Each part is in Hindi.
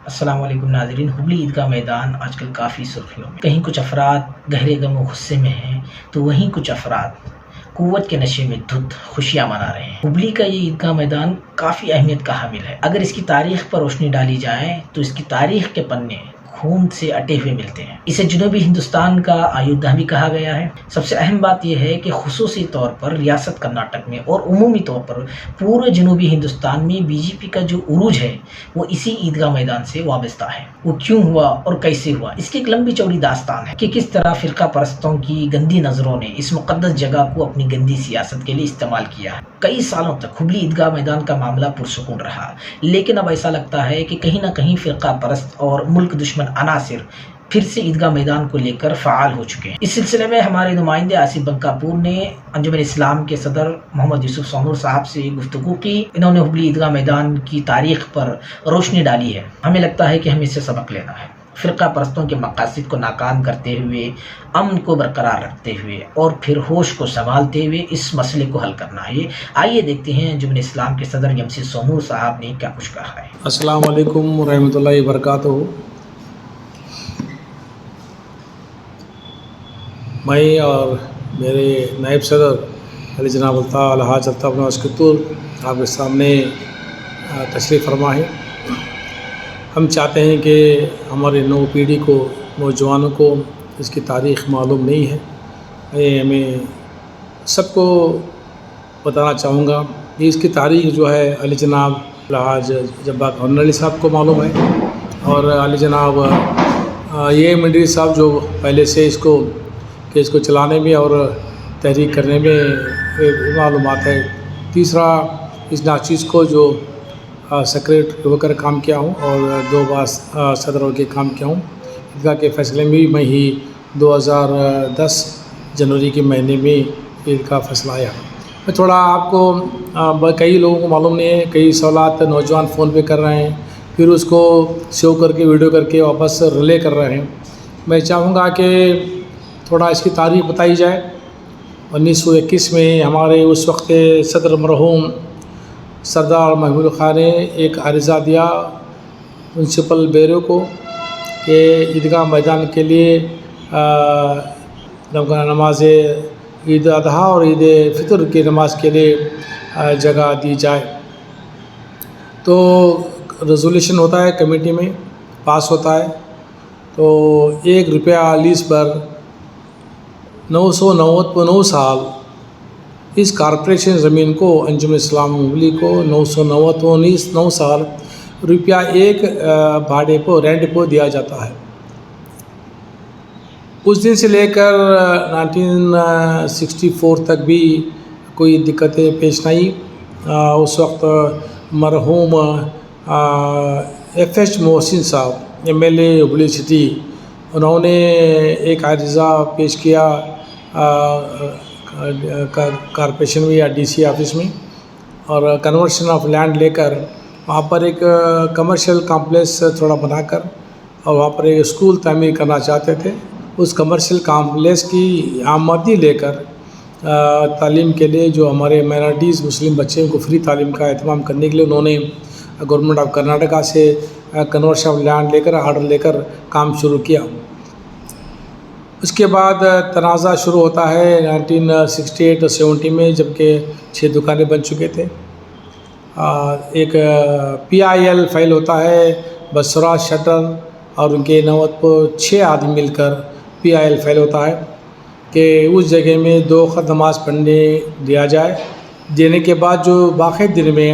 अस्सलाम वालेकुम नाज़रीन। हुबली ईदगाह मैदान आजकल काफ़ी सुर्खियों में। कहीं कुछ अफराद गहरे गम और गुस्से में हैं, तो वहीं कुछ अफराद कुव्वत के नशे में धुत खुशियाँ मना रहे हैं। हुबली का ये ईदगाह मैदान काफ़ी अहमियत का हामिल है। अगर इसकी तारीख पर रोशनी डाली जाए तो इसकी तारीख के पन्ने खून से अटे हुए मिलते हैं। इसे जनूबी हिंदुस्तान का अयोध्या भी कहा गया है। सबसे अहम बात यह है कि खुसूसी तौर पर रियासत कर्नाटक में और उमूमी तौर पर पूरे जनूबी हिंदुस्तान में बीजेपी का जो उरूज है वो इसी ईदगाह मैदान से वाबस्ता है। वो क्यों हुआ और कैसे हुआ, इसकी एक लंबी चौड़ी दास्तान है कि किस तरह फिरका परस्तों की गंदी नज़रों ने इस मुकद्दस जगह को अपनी गंदी सियासत के लिए इस्तेमाल किया है। कई सालों तक हुबली ईदगाह मैदान का मामला पुरसुकून रहा, लेकिन अब ऐसा लगता है कि कहीं ना कहीं फिरका परस्त और मुल्क दुश्मन अनासिर फिर से ईदगाह मैदान को लेकर फ़ाल हो चुके हैं। इस सिलसिले में हमारे नुमाइंदे आसिफ बंकापुर ने अंजुमन इस्लाम के सदर मोहम्मद यूसुफ सोनूर साहब से गुफ्तगू की। इन्होंने हुबली ईदगाह मैदान की तारीख पर रोशनी डाली है। हमें लगता है कि हमें इससे सबक लेना है। फ़िरका परस्तों के मकासद को नाकाम करते हुए, अमन को बरकरार रखते हुए और फिर होश को संभालते हुए इस मसले को हल करना है। आइए देखते हैं अंजुमन इस्लाम के सदर यमसी सोनूर साहब ने क्या कुछ कहा है। अस्सलाम वालेकुम रहमतुल्लाहि बरकातहू। मैं और मेरे नायब सदर अली जनाब अलहाज अल्ताफ़ नवाज़ कत्तूर आपके सामने तशरीफ़ फरमा है। हम चाहते हैं कि हमारे नौ पीढ़ी को, नौजवानों को इसकी तारीख़ मालूम नहीं है। हमें सबको बताना चाहूँगा कि इसकी तारीख़ जो है अली जनाब अलहाज जब्बार अली साहब को मालूम है, और अली जनाब ये मंडी साहब जो पहले से इसको चलाने में और तहरीक करने में मालूमात है। तीसरा, इस नाचीज़ को जो सेक्रेटरी होकर काम किया हूँ और 2 बार सदर होकर काम किया हूँ। ईदगाह के फ़ैसले में भी मैं ही 2010 जनवरी के महीने में ईदगाह फैसला आया। मैं थोड़ा आपको कई लोगों को मालूम नहीं है, कई सवालात नौजवान फ़ोन पे कर रहे हैं, फिर उसको सेव करके वीडियो करके वापस रिले कर रहे हैं। मैं चाहूँगा कि थोड़ा इसकी तारीख़ बताई जाए। 1921 में हमारे उस वक्त सदर मरहूम सरदार महमूद खान ने एक अर्ज़ा दिया म्यूनसिपल ब्यूरो को कि ईदगाह मैदान के लिए नमाज ईद अज़हा और ईद फ़ितर की नमाज के लिए जगह दी जाए। तो रेज़ोल्यूशन होता है, कमेटी में पास होता है। तो ₹1 लीज़ पर 999 साल इस कॉरपोरेशन ज़मीन को अंजुमन इस्लाम हुबली को 999 साल ₹1 भाड़े पर रेंट पर दिया जाता है। उस दिन से लेकर 1964 तक भी कोई दिक्कतें पेश नहीं। उस वक्त मरहूम FH मोहसिन साहब MLA हुबली सिटी, उन्होंने एक अर्ज़ा पेश किया कॉरपोरेशन में या DC ऑफिस में, और कन्वर्शन ऑफ लैंड लेकर वहाँ पर एक कमर्शियल कॉम्प्लेक्स थोड़ा बनाकर और वहाँ पर एक स्कूल तामीर करना चाहते थे। उस कमर्शियल कॉम्प्लेक्स की आमदनी लेकर तालीम के लिए, जो हमारे माइनॉरिटीज़ मुस्लिम बच्चे को फ्री तालीम का एहतमाम करने के लिए उन्होंने गवर्नमेंट ऑफ कर्नाटका से कन्वर्शन ऑफ लैंड लेकर ऑर्डर लेकर काम शुरू किया। उसके बाद तनाज़ा शुरू होता है 1968 और 70 में, जबकि 6 दुकानें बन चुके थे। एक PIL फाइल होता है, बसरा शटर और उनके नवत पर 6 आदमी मिलकर PIL फाइल होता है कि उस जगह में 2 वक्त नमाज़ पढ़ने दिया जाए। देने के बाद जो बाकी दिन में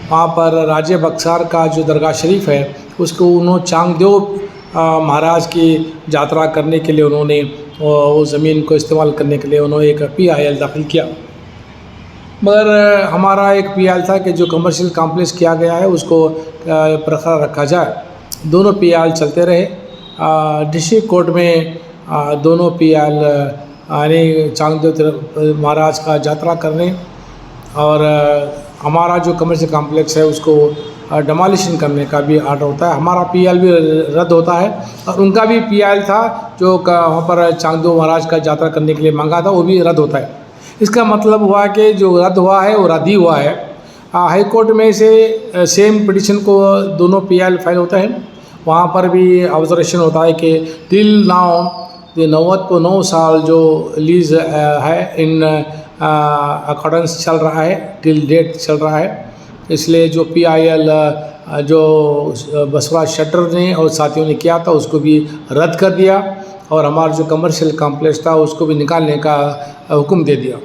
वहाँ पर राजे बक्सार का जो दरगाह शरीफ है उसको उन्होंने चांगदेव महाराज की यात्रा करने के लिए उन्होंने उस ज़मीन को इस्तेमाल करने के लिए उन्होंने एक PIL दाखिल किया। मगर हमारा एक PIL था कि जो कमर्शियल कॉम्प्लेक्स किया गया है उसको बरकरार रखा जाए। दोनों PIL चलते रहे। डिस्ट्रिक्ट कोर्ट में दोनों PIL यानी चांगदेव महाराज का यात्रा करने और हमारा जो कमर्शियल कॉम्प्लेक्स है उसको डिमोलिशन करने का भी आर्डर होता है। हमारा PIL भी रद्द होता है और उनका भी PIL था जो वहाँ पर चांगदेव महाराज का यात्रा करने के लिए मांगा था, वो भी रद्द होता है। इसका मतलब हुआ कि जो रद्द हुआ है वो रद्द ही हुआ है। हाई कोर्ट में से सेम पिटिशन को दोनों PIL फाइल होता है वहाँ पर भी ऑब्जर्वेशन होता है कि टिल नाउ 9 साल जो लीज है इन अकॉर्डेंस चल रहा है, टिल डेट चल रहा है। इसलिए जो PIL जो बसवराज शटर ने और साथियों ने किया था उसको भी रद्द कर दिया और हमारा जो कमर्शियल कॉम्प्लेक्स था उसको भी निकालने का हुक्म दे दिया।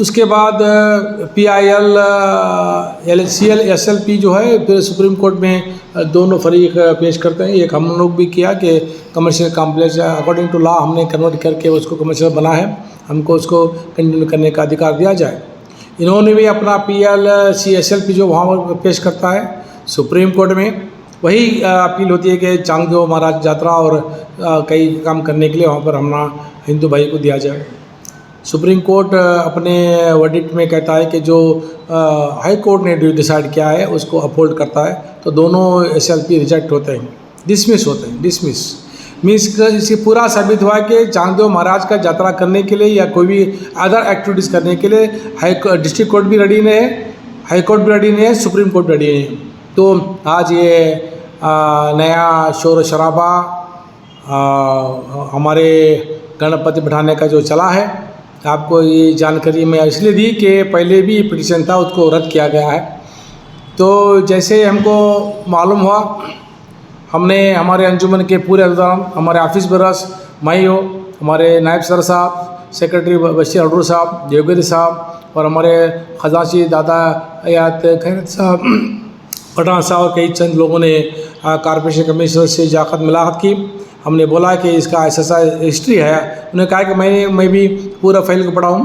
उसके बाद PIL LCL SLP जो है फिर सुप्रीम कोर्ट में दोनों फरीक पेश करते हैं। एक हम लोग भी किया कि commercial complex according to law हमने कन्वर्ट करके उसको कमर्शियल बना है, हमको उसको कंटिन्यू करने का अधिकार दिया जाए। इन्होंने भी अपना PLC SLP जो वहाँ पर पेश करता है सुप्रीम कोर्ट में, वही अपील होती है कि चांगदेव महाराज यात्रा और कई काम करने के लिए वहाँ पर हमारा हिंदू भाई को दिया जाए। सुप्रीम कोर्ट अपने वर्डिक्ट में कहता है कि जो हाई कोर्ट ने डिसाइड किया है उसको अपहोल्ड करता है, तो दोनों SLP रिजेक्ट होते हैं, डिसमिस होते हैं। डिसमिस मीन्स इससे पूरा साबित हुआ कि चांगदेव महाराज का यात्रा करने के लिए या कोई भी अदर एक्टिविटीज़ करने के लिए डिस्ट्रिक्ट कोर्ट भी रेडी नहीं है, हाई कोर्ट भी रेडी नहीं है, सुप्रीम कोर्ट भी रेडी नहीं है। तो आज ये नया शोर शराबा हमारे गणपति बिठाने का जो चला है, आपको ये जानकारी मैं इसलिए दी कि पहले भी पिटीशन था उसको रद्द किया गया है। तो जैसे हमको मालूम हुआ, हमने हमारे अंजुमन के पूरे अहदेदार, हमारे ऑफिस बरस मैं हो, हमारे नायब सर साहब, सेक्रेटरी बशीर अडूर साहब, देवगिरी साहब और हमारे खजांची दादा यात खैरत साहब, पठान साहब, कई चंद लोगों ने कॉर्पोरेशन कमिश्नर से जाकर मुलाकात की। हमने बोला कि इसका ऐसा हिस्ट्री है। उन्होंने कहा कि मैं भी पूरा फाइल को पढ़ा हूँ,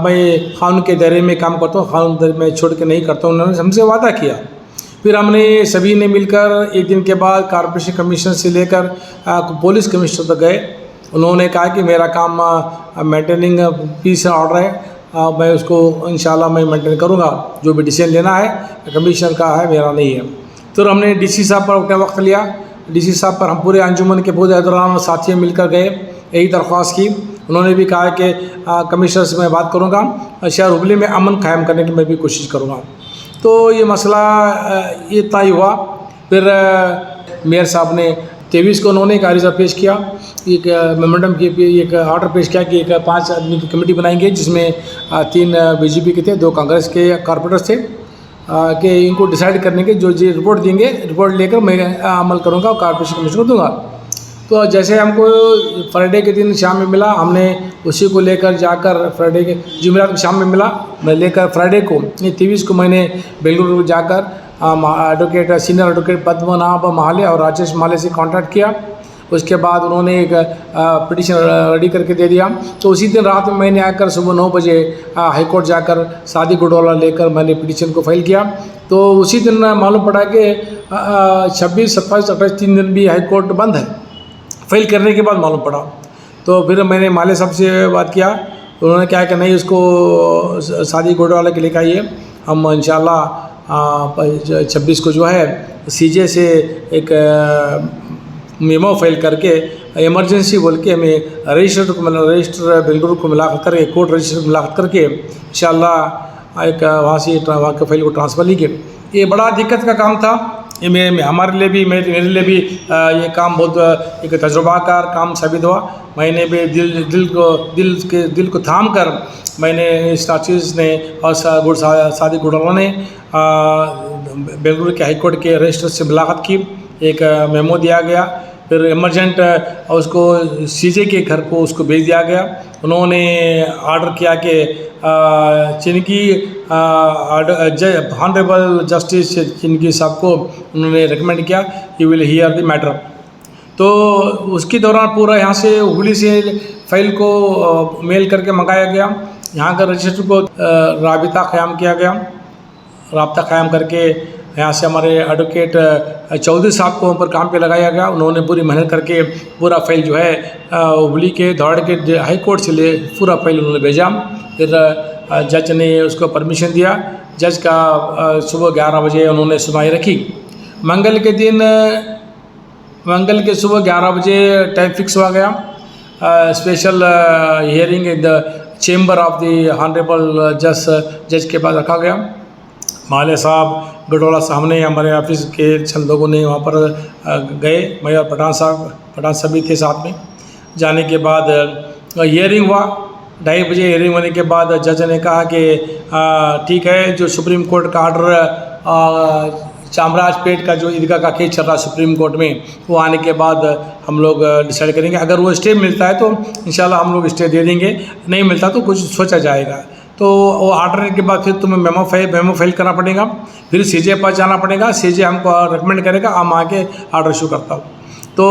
मैं कानून के दायरे में काम करता हूँ, कानून दायरे में छोड़ के नहीं करता हूँ। उन्होंने हमसे वादा किया। फिर हमने सभी ने मिलकर एक दिन के बाद कॉर्पोरेशन कमिश्नर से लेकर पुलिस कमिश्नर तक गए। उन्होंने कहा कि मेरा काम मेंटेनिंग पीस एंड ऑर्डर है, मैं उसको इंशाल्लाह मैं मेंटेन करूँगा, जो भी डिसीजन लेना है कमिश्नर का है, मेरा नहीं है। तो हमने DC साहब पर अपना वक्त लिया। DC साहब पर हम पूरे अंजुमन के पूरे अहदेदार साथी मिलकर गए, यही दरख्वास्त की। उन्होंने भी कहा कि कमिश्नर से मैं बात करूँगा, शहर हुबली में अमन कायम करने की मैं भी कोशिश करूँगा। तो ये मसला ये तय हुआ। फिर मेयर साहब ने 23 को उन्होंने एक आरिजा पेश किया, एक मेमोरेंडम की एक ऑर्डर पेश किया कि एक 5 आदमी की कमेटी बनाएंगे, जिसमें 3 BJP के थे, 2 कांग्रेस के कॉर्पोरेटर्स थे, कि इनको डिसाइड करने के जो रिपोर्ट देंगे, रिपोर्ट लेकर मैं अमल करूँगा और कॉर्पोरेशन कमिश्नर को दूँगा। तो जैसे हमको फ्राइडे के दिन शाम में मिला, हमने उसी को लेकर जाकर फ्राइडे के जुमेरात को शाम में मिला, मैं लेकर फ्राइडे को 23 को मैंने बेंगलुरु जाकर advocate senior advocate Padmanabh Mahale और राजेश महाले से कांटेक्ट किया। उसके बाद उन्होंने एक पिटीशन रेडी करके दे दिया। तो उसी दिन रात में मैंने आकर सुबह 9 बजे हाई कोर्ट जाकर सादी गुडवाला लेकर मैंने पिटीशन को फाइल किया। तो उसी दिन मालूम पड़ा कि 26, 27, 28 3 दिन भी हाई कोर्ट बंद है। फाइल करने के बाद मालूम पड़ा। तो फिर मैंने माले साहब से बात किया, उन्होंने कहा कि नहीं, उसको सादी गुडवाला के लेकर आइए, हम इंशाल्लाह 26 को जो है CJ से एक मेमो फाइल करके इमरजेंसी बोल के हमें रजिस्टर बेंगलुरु को मिलाकर करके, कोर्ट रजिस्टर मिलाकर करके इंशाल्लाह एक वहाँ से वहाँ के फाइल को ट्रांसफ़र ली गई। ये बड़ा दिक्कत का काम था। ये हमारे लिए भी, मेरे लिए भी ये काम बहुत एक तजुर्बाकार काम साबित हुआ। मैंने भी दिल को थाम कर मैंने स्टाचीज़ ने और सादी गुडवाला ने बेंगलुरु के हाई कोर्ट के रजिस्टर से मुलाकात की, एक मेमो दिया गया। फिर इमरजेंट उसको CJ के घर को उसको भेज दिया गया। उन्होंने ऑर्डर किया कि चिनकी ऑनरेबल जस्टिस चिनकी साहब को उन्होंने रिकमेंड किया he will hear the matter. तो उसके दौरान पूरा यहाँ से हुबली से फाइल को मेल करके मंगाया गया, यहाँ का रजिस्टर को राबिता क़याम किया गया। राब्ता क़याम करके यहाँ से हमारे एडवोकेट चौधरी साहब को ऊपर काम पे लगाया गया। उन्होंने पूरी मेहनत करके पूरा फाइल जो है हुबली के दौड़ के हाई कोर्ट से ले पूरा फाइल उन्होंने भेजा। फिर जज ने उसको परमिशन दिया। जज का सुबह 11 बजे उन्होंने सुनवाई रखी। मंगल के सुबह 11 बजे टाइम फिक्स हुआ गया। Special hearing in the chamber of the honourable जज के पास रखा गया। माले साहब, गडोला सामने हमारे ऑफिस के चंद लोगों ने वहाँ पर गए, मैं और पठान साहब भी थे साथ में। जाने के बाद हियरिंग हुआ, 2:30 बजे हियरिंग होने के बाद जज ने कहा कि ठीक है, जो सुप्रीम कोर्ट का ऑर्डर चामराजपेट का जो ईदगाह का केस चल रहा है सुप्रीम कोर्ट में, वो आने के बाद हम लोग डिसाइड करेंगे। अगर वो स्टे मिलता है तो इंशाल्लाह हम लोग स्टे दे देंगे, नहीं मिलता तो कुछ सोचा जाएगा। तो वो ऑर्डर के बाद फिर तुम्हें मेमो फाइल करना पड़ेगा, फिर सीजे पास जाना पड़ेगा, सीजे हमको रिकमेंड करेगा, हम आके ऑर्डर इशू करता हूँ। तो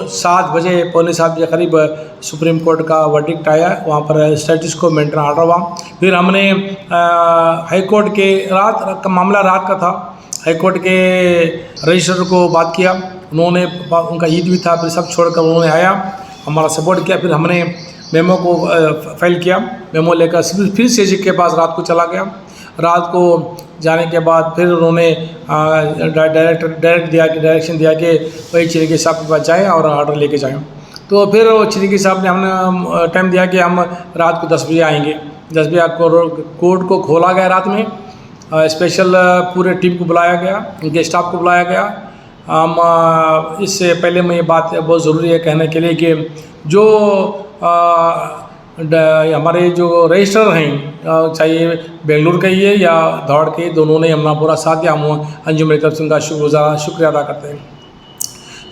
7 बजे, पौने 7 बजे करीब सुप्रीम कोर्ट का वर्डिक्ट आया, वहाँ पर स्टेटस को मेंटेन ऑर्डर हुआ। फिर हमने हाई कोर्ट के रात का मामला रात का था, हाई कोर्ट के रजिस्ट्रार को बात किया, उन्होंने उनका ईद भी था, फिर सब छोड़कर उन्होंने आया, हमारा सपोर्ट किया। फिर हमने मेमो को फाइल किया, मेमो लेकर फिर सीजे के पास रात को चला गया। रात को जाने के बाद फिर उन्होंने डायरेक्शन दिया कि वही चिरंगी साहब के पास जाएँ और ऑर्डर लेके जाएँ। तो फिर चिरंगी साहब ने हमने टाइम दिया कि हम रात को 10 बजे आएंगे। 10 बजे कोर्ट को खोला गया रात में, स्पेशल पूरे टीम को बुलाया गया, उनके स्टाफ को बुलाया गया। हम इससे पहले मैं ये बात बहुत ज़रूरी है कहने के लिए कि जो हमारे जो रजिस्ट्रार हैं, चाहे बेंगलुरु के ही है या धौड़ के, दोनों ने हमारा पूरा साथ दिया। हम अंजुम की तरफ से उनका शुक्रिया अदा करते हैं।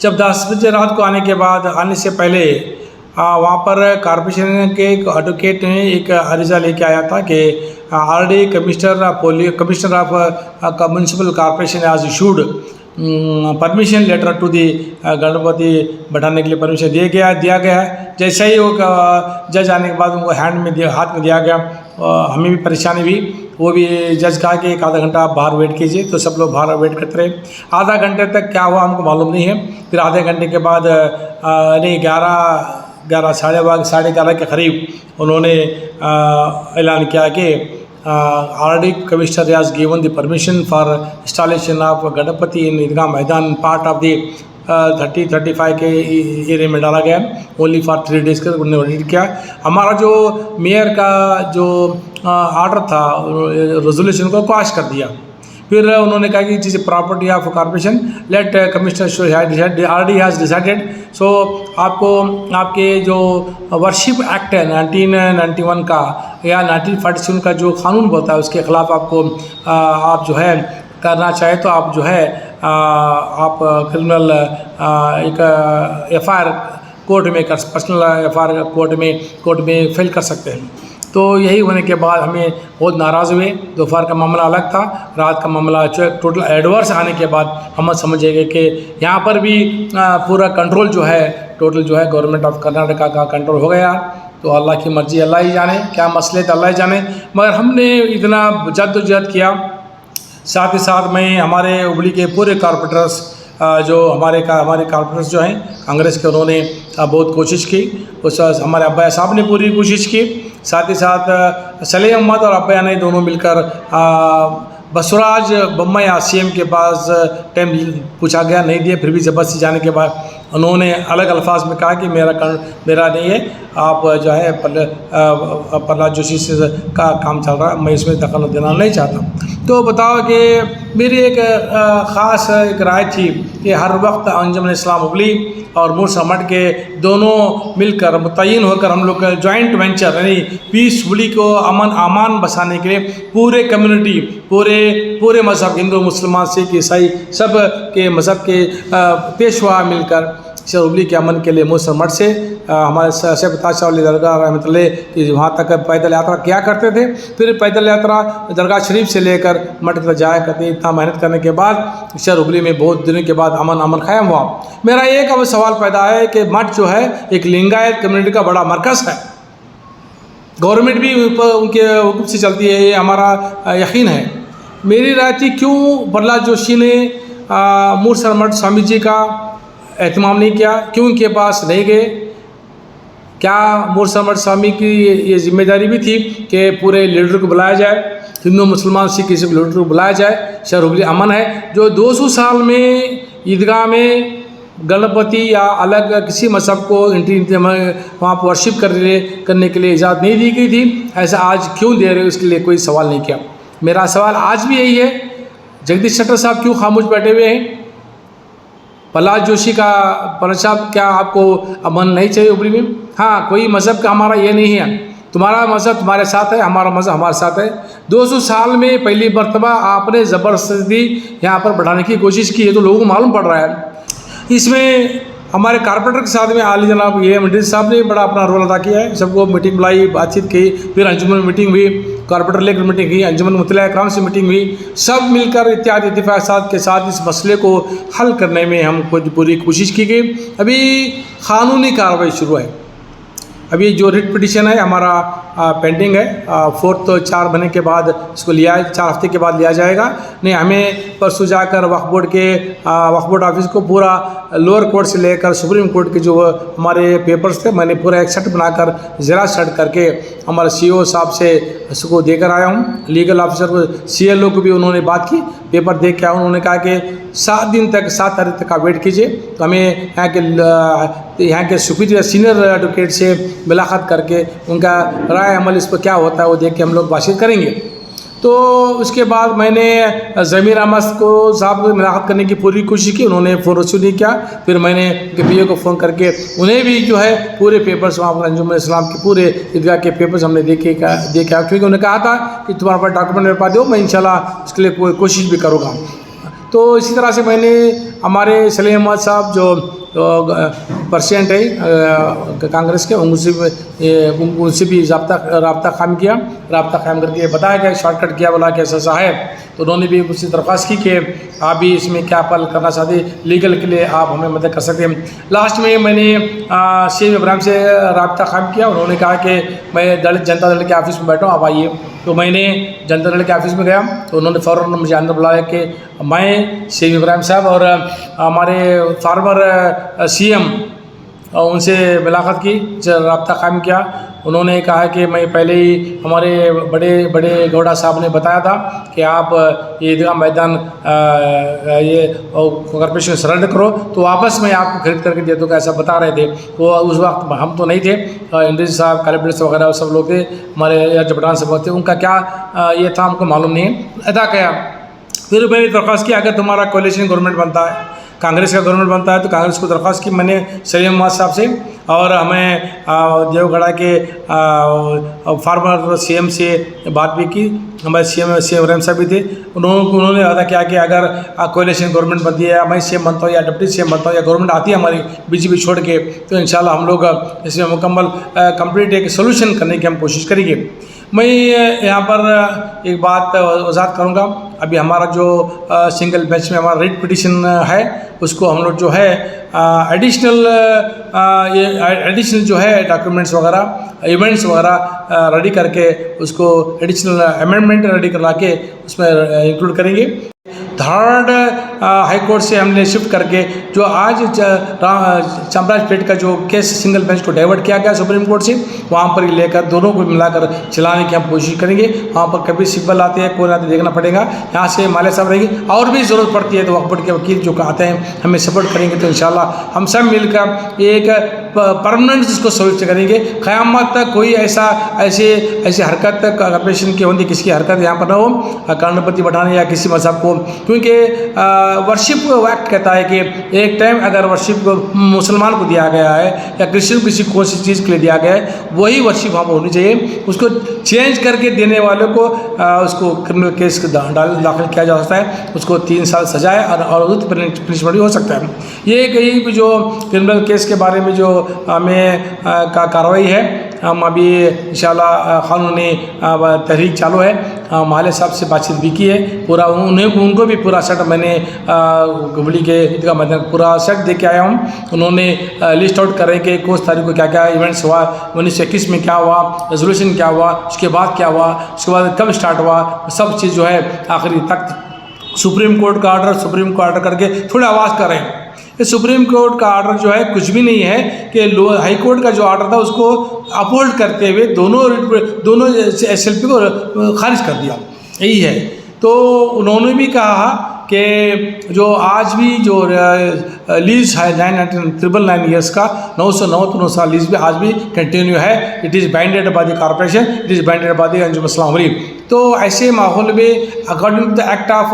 जब 10 बजे रात को आने के बाद, आने से पहले वहाँ पर कॉर्पोरेशन के एक एडवोकेट ने एक अर्जा लेके आया था कि already commissioner of municipal corporation has issued permission letter to the Ganpati बैठाने के लिए परमिशन दिया गया है। जैसे ही वो जज आने के बाद उनको हाथ में दिया गया, हमें भी परेशानी हुई। वो भी जज कहा कि 1 आधा घंटा आप बाहर वेट कीजिए, तो सब लोग बाहर वेट करते रहे। आधा घंटे तक क्या हुआ हमको मालूम नहीं है। फिर आधे घंटे के बाद 11:30 के करीब उन्होंने ऐलान किया कि already commissioner has given the permission for installation of Ganpati in ईदगाह मैदान, पार्ट ऑफ दी 30-35 के एरिया में डाला गया, ओनली फॉर 3 days का उन्होंने ऑडिट किया। हमारा जो मेयर का जो ऑर्डर था, रेजोल्यूशन को क्वाश कर दिया। फिर उन्होंने कहा कि it is property of corporation, let commissioner already has decided. So आपको आपके जो वर्शिप एक्ट है 1991 का या 1947 का जो कानून बोलता है, उसके ख़िलाफ़ आपको आप जो है करना चाहे तो आप जो है आप क्रिमिनल एक FIR कोर्ट में पर्सनल FIR कोर्ट में फाइल कर सकते हैं। तो यही होने के बाद हमें बहुत नाराज़ हुए। दोपहर का मामला अलग था, रात का मामला टोटल एडवर्स आने के बाद हम समझेंगे कि यहाँ पर भी पूरा कंट्रोल जो है टोटल जो है गवर्नमेंट ऑफ कर्नाटका का कंट्रोल हो गया। तो अल्लाह की मर्ज़ी, अल्लाह ही जाने क्या मसले थे, अल्लाह ही जाने। मगर हमने इतना जद्दोजहद किया, साथ ही साथ में हमारे हुबली के पूरे कॉर्पोरेटर्स जो हमारे कॉर्पोरेटर्स जो हैं कांग्रेस के, उन्होंने बहुत कोशिश की। उस हमारे अब्बाया साहब ने पूरी कोशिश की, साथ ही साथ सलीम अहमद और अब्बाया ने दोनों मिलकर बसवराज बम्बई CM के पास टाइम पूछा गया, नहीं दिए। फिर भी ज़बरदस्ती जाने के बाद उन्होंने अलग अल्फाज में कहा कि मेरा नहीं है, आप जो है प्रहलाद जोशी से का काम चल रहा है, मैं इसमें दखल देना नहीं चाहता। तो बताओ कि मेरी एक ख़ास एक राय थी कि हर वक्त अंजुमन इस्लाम हुबली और मूसा मठ के दोनों मिलकर मुतय्यन होकर हम लोग जॉइंट वेंचर यानी पीस हुबली को अमान बसाने के लिए पूरे कम्युनिटी, पूरे मज़हब, हिंदू मुसलमान सिख ईसाई सब के मज़हब के पेशवा मिलकर शहर हुबली के अमन के लिए मूसा मठ से हमारे शेख ताशा अली दरगाह रहमतुल्लाह कि वहाँ तक पैदल यात्रा किया करते थे। फिर पैदल यात्रा दरगाह शरीफ से लेकर मठ तक जाया करते। इतना मेहनत करने के बाद शहर हुबली में बहुत दिनों के बाद अमन कायम हुआ। मेरा एक अब सवाल पैदा है कि मठ जो है एक लिंगायत कम्युनिटी का बड़ा मरकज़ है, गवर्नमेंट भी उनके हुक्म से चलती है, ये हमारा यकीन है। मेरी राय थी क्यों प्रहलाद जोशी ने मूसा मठ स्वामी जी का एहतमाम नहीं किया, क्यों उनके पास नहीं गए? क्या मूसा मठ स्वामी की ये जिम्मेदारी भी थी कि पूरे लीडर को बुलाया जाए, हिंदू मुसलमान सिख किसी लीडर को बुलाया जाए? शहर हुबली अमन है। जो 200 साल में ईदगाह में गणपति या अलग किसी मज़हब को वहाँ पर वर्शिप करने के लिए इजाज़त नहीं दी गई थी, ऐसा आज क्यों दे रहे हो, इसके लिए कोई सवाल नहीं किया। मेरा सवाल आज भी यही है, जगदीश शेट्टर साहब क्यों खामोश बैठे हुए हैं? प्रहलाद जोशी का प्रहलाद साहब, क्या आपको अमन नहीं चाहिए उपरी में? हाँ, कोई मज़हब का हमारा ये नहीं है, तुम्हारा मज़हब तुम्हारे साथ है, हमारा मज़हब हमारे साथ है। 200 साल में पहली मरतबा आपने ज़बरदस्ती यहाँ पर बढ़ाने की कोशिश की है, तो लोगों को मालूम पड़ रहा है। इसमें हमारे कारपोरेटर के साथ में आली जनाब ये मंडी साहब ने बड़ा अपना रोल अदा किया है। सबको मीटिंग बुलाई, बातचीत की, फिर अंजुमन में मीटिंग हुई, कारपोरेटर लेकर मीटिंग हुई, अंजुमन मुतला इकराम से मीटिंग हुई, सब मिलकर इत्यादि इत्तिफाक़ात के साथ इस मसले को हल करने में हम पूरी कोशिश की गई। अभी क़ानूनी कार्रवाई शुरू है। अभी जो रिट पिटिशन है हमारा पेंडिंग है, 4 महीने के बाद इसको 4 हफ्ते के बाद लिया जाएगा। नहीं, हमें परसों जाकर वक्फ बोर्ड ऑफिस को पूरा लोअर कोर्ट से लेकर सुप्रीम कोर्ट के जो हमारे पेपर्स थे, मैंने पूरा एक सेट बनाकर ज़ेरॉक्स सेट करके हमारे CEO साहब से इसको देकर आया हूँ। लीगल ऑफिसर को, CLO को भी उन्होंने बात की, पेपर देख के आया। उन्होंने कहा कि 7 दिन तक, 7 तारीख तक का वेट कीजिए, तो हमें यहाँ के सुपीरियर सीनियर एडवोकेट से मुलाकात करके उनका राय अमल इस पर क्या होता है वो देख के हम लोग बातचीत करेंगे। तो उसके बाद मैंने ज़मीर अहमद को साहब से मुलाकात करने की पूरी कोशिश की, उन्होंने फ़ोन रिसीव नहीं किया। फिर मैंने PA को फ़ोन करके उन्हें भी जो है पूरे पेपर्स, वहाँ पर अंजुमन इस्लाम के पूरे ईदगाह के पेपर्स हमने देखे, क्योंकि उन्होंने कहा था कि तुम्हारे पास डॉक्यूमेंट मेरे पास दो, मैं इंशाल्लाह उसके लिए कोई कोशिश भी करूँगा। तो इसी तरह से मैंने हमारे सलीम अहमद साहब जो प्रेसिडेंट है कांग्रेस के, उनसे भी रब्ता कायम किया। रब्ता कायम करके बताया गया, शॉर्टकट किया, बोला कि ऐसा है। तो उन्होंने भी मुझसे दरख्वास्त की कि आप भी इसमें क्या पल करना चाहते, लीगल के लिए आप हमें मदद कर सकते हैं। लास्ट में मैंने CM इब्राहिम से रब्ता कायम किया। उन्होंने कहा कि मैं जनता दल के ऑफिस में बैठा हूँ, आप आइए। तो मैंने जनता दल के ऑफिस में गया, तो उन्होंने फ़ौरन मुझे अंदर बुलाया कि मैं CM इब्राहिम साहब और हमारे फार्मर CM उनसे मुलाकात की, रब्ता कायम किया। उन्होंने कहा कि मैं पहले ही हमारे बड़े गौड़ा साहब ने बताया था कि आप ये ईदगाह मैदान ये कॉर्पोरेशन सरेंडर करो, तो वापस मैं आपको खरीद करके दे दूँगा, ऐसा बता रहे थे। तो उस वक्त हम तो नहीं थे, इंडस्ट्री साहब, कलेक्टर वगैरह सब लोग थे, हमारे जबरान से बहुत थे, उनका क्या ये था हमको मालूम नहीं है। अदा किया। फिर मैंने दरख्वास्त किया, अगर तुम्हारा कोalition गवर्नमेंट बनता है, कांग्रेस का गवर्नमेंट बनता है, तो कांग्रेस को दरख्वास्त की मैंने सलीम अहमद साहब से, और हमें देवगढ़ा के फार्मर CM से बात भी की। हमारे CM इब्राहिम साहब भी थे। उन्होंने वादा किया कि अगर कोalition गवर्नमेंट बनती है, या मैं CM बनता हूँ या डिप्टी CM बनता हूँ या गवर्नमेंट आती है हमारी BJP छोड़ के, तो इंशाल्लाह हम लोग इसमें मुकम्मल कंप्लीट एक सोल्यूशन करने की हम कोशिश करेंगे। मैं यहाँ पर एक बात वजाहत करूँगा। अभी हमारा जो सिंगल बेंच में हमारा रिट पिटिशन है, उसको हम लोग जो है एडिशनल जो है डॉक्यूमेंट्स वगैरह, इवेंट्स वगैरह रेडी करके उसको एडिशनल अमेंडमेंट रेडी करा के उसमें इंक्लूड करेंगे। थर्ड हाई कोर्ट से हमने शिफ्ट करके जो आज चामराजपेट का जो केस सिंगल बेंच को डाइवर्ट किया गया सुप्रीम कोर्ट से, वहाँ पर लेकर दोनों को मिलाकर चलाने की हम कोशिश करेंगे। वहाँ पर कभी सिब्बल आते हैं, कोई आते देखना पड़ेगा। यहाँ से माले साहब रहेंगे, और भी ज़रूरत पड़ती है तो वक्फ बोर्ड के वकील जो आते हैं हमें सपोर्ट करेंगे। तो इंशाल्लाह हम सब मिलकर एक परमानेंट इसको सोल्व करेंगे। क़यामत तक कोई ऐसी हरकत कॉर्पोरेशन की होती, किसी की हरकत यहाँ पर ना हो, कर्णपति बढ़ाने या किसी मज़हब को, क्योंकि वर्शिप एक्ट कहता है कि एक टाइम अगर वर्शिप मुसलमान को दिया गया है या क्रिश्चियन किसी कोई चीज़ के लिए दिया गया है, वही वर्शिप वहाँ पर होनी चाहिए। उसको चेंज करके देने वालों को उसको क्रिमिनल केस दाखिल किया जा सकता है, उसको 3 साल सजा है और पनिशमेंट भी हो सकता है। ये कहीं भी जो क्रिमिनल केस के बारे में जो हमें कार्रवाई है, हम अभी इंशाल्लाह कानूनी तहरीक चालू है। माले साहब से बातचीत भी की है, पूरा उनको भी पूरा सेट मैंने गुबली के ईदगाह मैदान पूरा सेट दे के आया हूँ। उन्होंने लिस्ट आउट करें कि कौन तारीख को क्या क्या इवेंट्स हुआ, 1921 में क्या हुआ, रेजोल्यूशन क्या हुआ, उसके बाद क्या हुआ, उसके बाद कब स्टार्ट हुआ, सब चीज़ जो है आखिरी तक सुप्रीम कोर्ट का ऑर्डर करके थोड़ा आवाज़ करें। ये सुप्रीम कोर्ट का ऑर्डर जो है कुछ भी नहीं है कि हाई कोर्ट का जो ऑर्डर था उसको अपहोल्ड करते हुए दोनों SLP को खारिज कर दिया, यही है। तो उन्होंने भी कहा कि जो आज भी जो लीज है 999 ईयर्स का 909 साल लीज भी आज भी कंटिन्यू है। It is binded by the corporation, it is binded by the Anjum Islam वली। तो ऐसे माहौल में according to the act of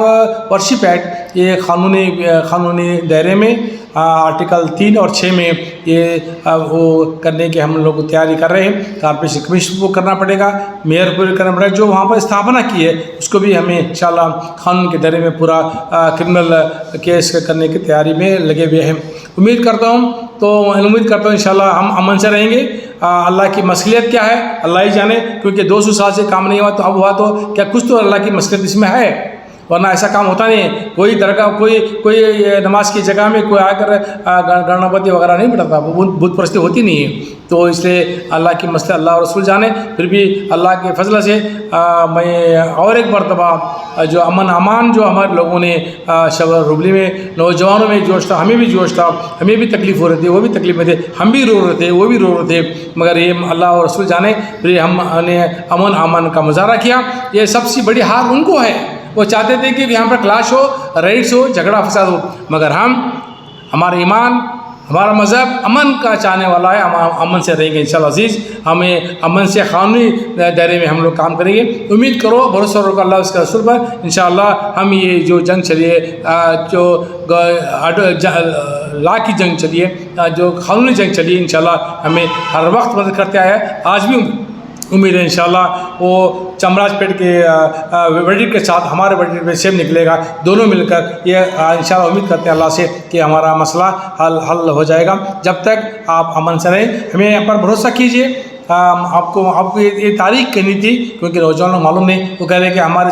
worship act ये कानूनी दायरे में आर्टिकल 3 और 6 में ये वो करने की हम लोग तैयारी कर रहे हैं। कॉर्पोरेशन कमीशन को करना पड़ेगा, मेयर को करना पड़ेगा, जो वहाँ पर स्थापना की है उसको भी हमें इंशाल्लाह कानून के दायरे में पूरा क्रिमिनल केस करने की तैयारी में लगे हुए हैं। उम्मीद करता हूँ इंशाल्लाह हम अमन से रहेंगे। अल्लाह की मसलियत क्या है अल्लाह ही जाने, क्योंकि 200 साल से काम नहीं हुआ तो अब हुआ तो क्या कुछ तो अल्लाह की मसलियत इसमें है, वरना ऐसा काम होता नहीं है। कोई दरगाह कोई नमाज की जगह में कोई आकर गणपति वगैरह नहीं बैठाता, बुत परस्ती होती नहीं है। तो इसलिए अल्लाह की मसलियत अल्लाह और रसूल जाने। फिर भी अल्लाह के फजल से मैं और एक मरतबा जो अमन अमान जो हमारे लोगों ने शबर रुबली में नौजवानों में जोश था, हमें भी जोश था, हमें भी तकलीफ़ हो रही थी, वो भी तकलीफ़ में थे, हम भी रो रहे थे, वो भी रो रहे थे, मगर ये अल्लाह और रसूल जाने। फिर हमने अमन अमान का मुजाहरा किया। ये सबसे बड़ी हार उनको है, वो चाहते थे कि यहाँ पर क्लाश हो, राइट्स हो, झगड़ा फसाद हो, मगर हमारा ईमान हमारा मज़हब अमन का चाहने वाला है। हम अमन से रहेंगे इंशाअल्लाह अज़ीज़। हमें अमन से कानूनी दायरे में हम लोग काम करेंगे। उम्मीद करो, भरोसा रखो अल्लाह उसके रसूल पर। इंशाअल्लाह हम ये जो जंग चली है, जो ला की जंग चली है, जो कानूनी जंग चली है, इंशाअल्लाह हमें हर वक्त मदद करते आया है। आज भी उम्मीद है इंशाअल्लाह वो चमराजपेट के वर्डिक्ट के साथ हमारे वर्डिक्ट में सेम निकलेगा। दोनों मिलकर ये इंशाअल्लाह उम्मीद करते हैं अल्लाह से कि हमारा मसला हल हो जाएगा। जब तक आप अमन से रहें, हमें यहाँ पर भरोसा कीजिए। आपको ये तारीख करनी थी, क्योंकि नौजवानों को मालूम नहीं, वो कह रहे हैं कि हमारी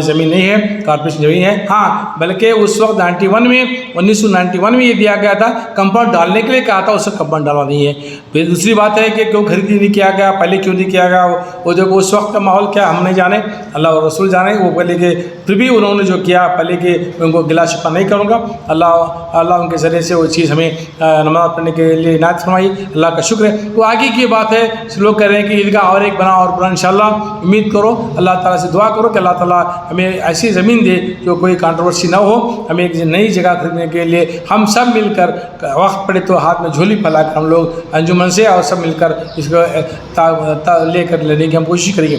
ज़मीन नहीं है, कॉर्पोरेशन ज़मीन है। हाँ, बल्कि उस वक्त 1991 में ये दिया गया था, कंपाउंड डालने के लिए कहा था, उससे कंपाउंड डालना नहीं है। फिर दूसरी बात है कि क्यों खरीदी नहीं किया गया, पहले क्यों नहीं किया गया, वो जो उस वक्त का माहौल क्या हम नहीं जाने, अल्लाह और रसूल जाने। वो पहले के फिर भी उन्होंने जो किया, पहले के उनको गिला शिकवा नहीं करूँगा। अल्लाह उनके ज़रिए से वो चीज़ हमें नमाज़ पढ़ने के लिए इनायत फरमाई, अल्लाह का शुक्र है। तो आगे की बात है, लोग कह रहे हैं कि ईदगाह और एक बना और बना। इंशाअल्लाह उम्मीद करो, अल्लाह ताला से दुआ करो कि अल्लाह ताला हमें ऐसी ज़मीन दे जो कोई कंट्रोवर्सी ना हो। हमें एक नई जगह खरीदने के लिए हम सब मिलकर, वक्त पड़े तो हाथ में झोली फैलाकर हम लोग अंजुमन से और सब मिलकर इसको लेकर लेने की हम कोशिश करेंगे।